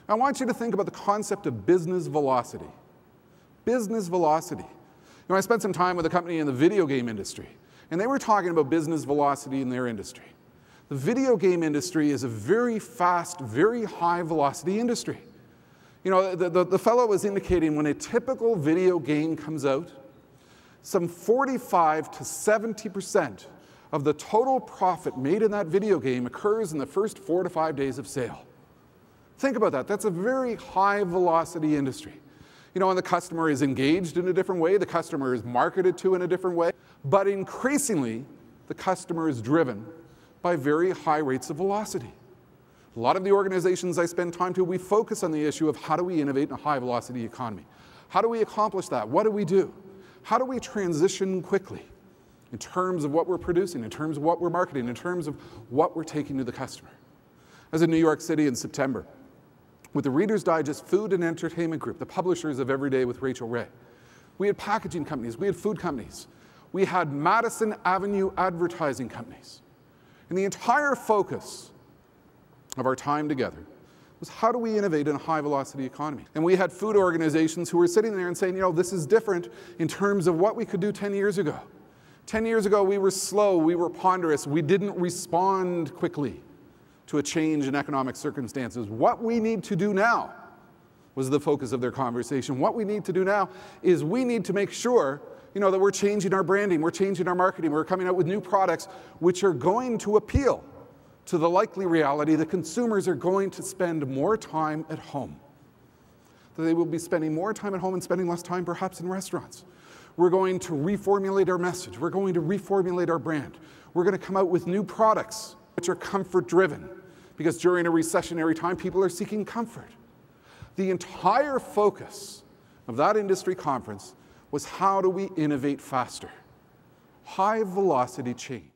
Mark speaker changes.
Speaker 1: I want you to think about the concept of business velocity. Business velocity. I spent some time with a company in the video game industry, and they were talking about business velocity in their industry. The video game industry is a very fast, very high velocity industry. The fellow was indicating when a typical video game comes out, some 45 to 70% of the total profit made in that video game occurs in the first 4 to 5 days of sale. Think about that. That's a very high velocity industry. And the customer is engaged in a different way, the customer is marketed to in a different way, but increasingly, the customer is driven by very high rates of velocity. A lot of the organizations I spend time to, we focus on the issue of how do we innovate in a high velocity economy? How do we accomplish that? What do we do? How do we transition quickly in terms of what we're producing, in terms of what we're marketing, in terms of what we're taking to the customer? I was in New York City in September with the Reader's Digest Food and Entertainment Group, the publishers of Every Day with Rachel Ray. We had packaging companies, we had food companies, we had Madison Avenue advertising companies. And the entire focus of our time together was how do we innovate in a high velocity economy? And we had food organizations who were sitting there and saying, this is different in terms of what we could do 10 years ago. 10 years ago, we were slow, we were ponderous, we didn't respond quickly to a change in economic circumstances. What we need to do now was the focus of their conversation. What we need to do now is we need to make sure that we're changing our branding, we're changing our marketing, we're coming out with new products which are going to appeal to the likely reality that consumers are going to spend more time at home. That they will be spending more time at home and spending less time perhaps in restaurants. We're going to reformulate our message. We're going to reformulate our brand. We're going to come out with new products which are comfort-driven, because during a recessionary time, people are seeking comfort. The entire focus of that industry conference was how do we innovate faster? High velocity change.